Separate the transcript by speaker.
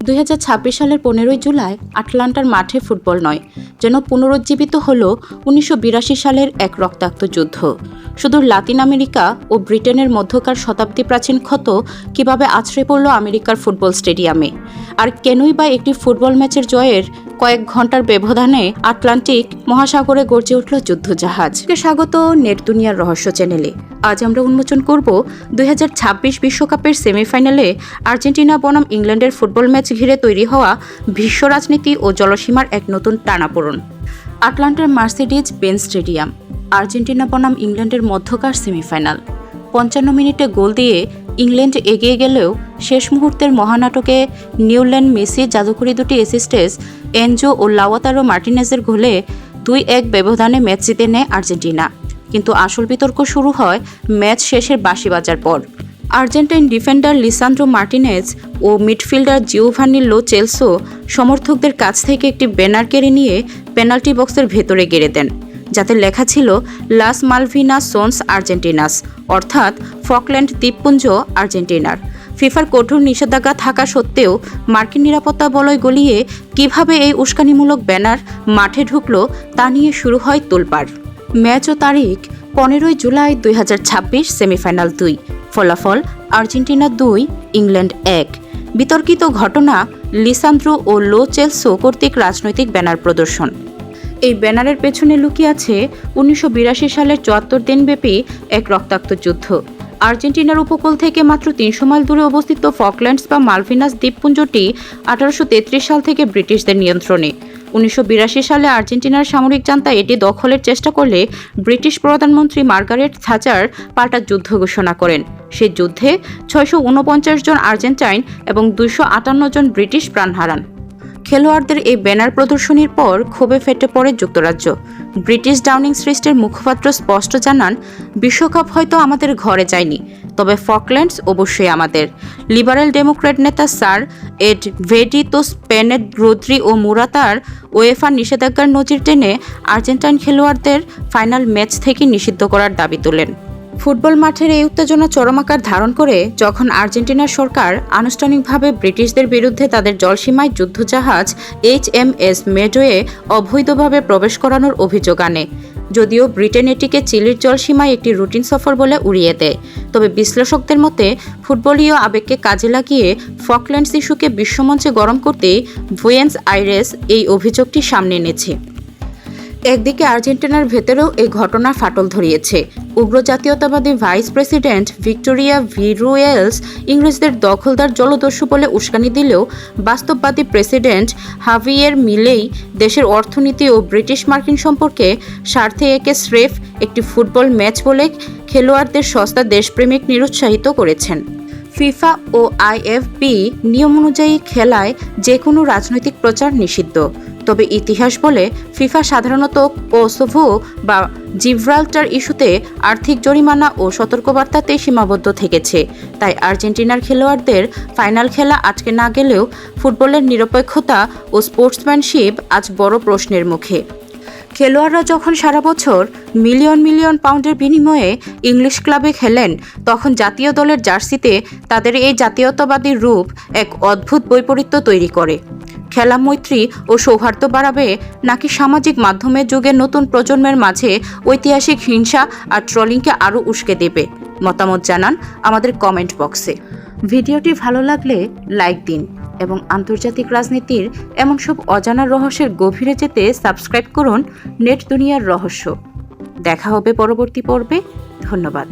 Speaker 1: 2026 সালের 15 জুলাই আটলান্টার মাঠে ফুটবল নয়, যেন পুনরুজ্জীবিত হল 1982 সালের এক রক্তাক্ত যুদ্ধ। শুধু লাতিন আমেরিকা ও ব্রিটেনের মধ্যকার শতাব্দী প্রাচীন ক্ষত কিভাবে আছড়ে পড়ল আমেরিকার ফুটবল স্টেডিয়ামে, আর কেনই বা একটি ফুটবল ম্যাচের জয়ের কয়েক ঘন্টার ব্যবধানে আটলান্টিক মহাসাগরে গর্জে উঠল যুদ্ধজাহাজ। স্বাগত নেট দুনিয়ার রহস্য চ্যানেলে। আজ আমরা উন্মোচন করব 2026 বিশ্বকাপের সেমিফাইনালে আর্জেন্টিনা বনাম ইংল্যান্ডের ফুটবল ম্যাচ ঘিরে তৈরি হওয়া বিশ্ব রাজনীতি ও জলসীমার এক নতুন টানাপোড়েন। আটলান্টার মার্সিডিজ বেঞ্জ স্টেডিয়াম, আর্জেন্টিনা বনাম ইংল্যান্ডের মধ্যকার সেমিফাইনাল। 55 মিনিটে গোল দিয়ে ইংল্যান্ড এগিয়ে গেলেও শেষ মুহূর্তের মহানাটকে নিউল্যান্ড মেসির জাদুকরি দুটি অ্যাসিস্টেস এনজো ও লাউতারো মার্টিনেজের গোলে 2-1 ব্যবধানে ম্যাচ জিতে নেয় আর্জেন্টিনা। কিন্তু আসল বিতর্ক শুরু হয় ম্যাচ শেষের বাঁশি বাজার পর। আর্জেন্টাইন ডিফেন্ডার লিসান্দ্রো মার্টিনেজ ও মিডফিল্ডার জিওভানি লো চেলসো সমর্থকদের কাছ থেকে একটি ব্যানার কেড়ে নিয়ে পেনাল্টি বক্সের ভেতরে গেড়ে দেন, যাতে লেখা ছিল লাস মালভিনাস সোনস আর্জেন্টিনাস, অর্থাৎ ফকল্যান্ড দ্বীপপুঞ্জ আর্জেন্টিনার। ফিফার কঠোর নিষেধাজ্ঞা থাকা সত্ত্বেও মার্কিন নিরাপত্তা বলয় গলিয়ে কিভাবে এই উস্কানিমূলক ব্যানার মাঠে ঢুকলো তা নিয়ে শুরু হয় তোলপাড়। ম্যাচ ও তারিখ 15 জুলাই 2026, সেমিফাইনাল 2, ফলাফল আর্জেন্টিনা 2, ইংল্যান্ড 1। বিতর্কিত ঘটনা লিসান্দ্রো ও লো চেলসো কর্তৃক রাজনৈতিক ব্যানার প্রদর্শন। এই ব্যানারের পেছনে লুকিয়ে আছে 1982 সালের 74 দিনব্যাপী এক রক্তাক্ত যুদ্ধ। আর্জেন্টিনার উপকূল থেকে মাত্র 300 মাইল দূরে অবস্থিত ফকল্যান্ডস বা মালভিনাস দ্বীপপুঞ্জটি 1833 সাল থেকে ব্রিটিশদের নিয়ন্ত্রণে। 1982 সালে আর্জেন্টিনার সামরিক জান্তা এটি দখলের চেষ্টা করলে ব্রিটিশ প্রধানমন্ত্রী মার্গারেট থাচার পাল্টা যুদ্ধ ঘোষণা করেন। সেই যুদ্ধে 649 জন আর্জেন্টাইন এবং 258 জন ব্রিটিশ প্রাণ হারান। খেলোয়াড়দের এই ব্যানার প্রদর্শনীর পর ক্ষোভে ফেটে পড়ে যুক্তরাজ্য। ব্রিটিশ ডাউনিং স্ট্রিটের মুখপাত্র স্পষ্ট জানান, বিশ্বকাপ হয়তো আমাদের ঘরে যায়নি, তবে ফকল্যান্ডস অবশ্যই আমাদের। লিবারেল ডেমোক্র্যাট নেতা স্যার এড ভেডি তো স্পেনের রোদ্রি ও মুরাতার ওয়েফার নিষেধাজ্ঞার নজির টেনে আর্জেন্টাইন খেলোয়াড়দের ফাইনাল ম্যাচ থেকে নিষিদ্ধ করার দাবি তোলেন। ফুটবল মাঠের এই উত্তেজনা চরম আকার ধারণ করে যখন আর্জেন্টিনার সরকার আনুষ্ঠানিকভাবে ব্রিটিশদের বিরুদ্ধে তাদের জলসীমায় যুদ্ধজাহাজ HMS মেডোয়ে অবৈধভাবে প্রবেশ করানোর অভিযোগ আনে। যদিও ব্রিটেন এটিকে চিলির জলসীমায় একটি রুটিন সফর বলে উড়িয়ে দেয়, তবে বিশ্লেষকদের মতে ফুটবলীয় আবেগকে কাজে লাগিয়ে ফকল্যান্ডস ইস্যুকে বিশ্বমঞ্চে গরম করতে বুয়েন্স আইরেস এই অভিযোগটি সামনে এনেছে। একদিকে আর্জেন্টিনার ভেতরেও এই ঘটনা ফাটল ধরিয়েছে। উগ্র জাতীয়তাবাদী ভাইস প্রেসিডেন্ট ভিক্টোরিয়া ভিরুয়েলস ইংরেজদের দখলদার জলদস্যু বলে উস্কানি দিলেও বাস্তববাদী প্রেসিডেন্ট হাভিয়ের মিলেই দেশের অর্থনীতি ও ব্রিটিশ মার্কিন সম্পর্কে স্বার্থে একে স্রেফ একটি ফুটবল ম্যাচ বলে খেলোয়াড়দের সস্তা দেশপ্রেমিক নিরুৎসাহিত করেছেন। ফিফা ও IFB নিয়ম অনুযায়ী খেলায় যে কোনো রাজনৈতিক প্রচার নিষিদ্ধ, তবে ইতিহাস বলে ফিফা সাধারণত কোসোভো বা জিব্রাল্টার ইস্যুতে আর্থিক জরিমানা ও সতর্কবার্তাতেই সীমাবদ্ধ থেকেছে। তাই আর্জেন্টিনার খেলোয়াড়দের ফাইনাল খেলা আটকে না গেলেও ফুটবলের নিরপেক্ষতা ও স্পোর্টসম্যানশিপ আজ বড় প্রশ্নের মুখে। খেলোয়াড়রা যখন সারা বছর মিলিয়ন মিলিয়ন পাউন্ডের বিনিময়ে ইংলিশ ক্লাবে খেলেন, তখন জাতীয় দলের জার্সিতে তাদের এই জাতীয়তাবাদী রূপ এক অদ্ভুত বৈপরীত্য তৈরি করে। খেলা মৈত্রী ও সৌহার্দ্য বাড়াবে নাকি সামাজিক মাধ্যমের যুগে নতুন প্রজন্মের মাঝে ঐতিহাসিক হিংসা আর ট্রলিংকে আরও উস্কে দেবে? মতামত জানান আমাদের কমেন্ট বক্সে। ভিডিওটি ভালো লাগলে লাইক দিন এবং আন্তর্জাতিক রাজনীতির এমন সব অজানা রহস্যের গভীরে যেতে সাবস্ক্রাইব করুন নেট দুনিয়ার রহস্য। দেখা হবে পরবর্তী পর্বে। ধন্যবাদ।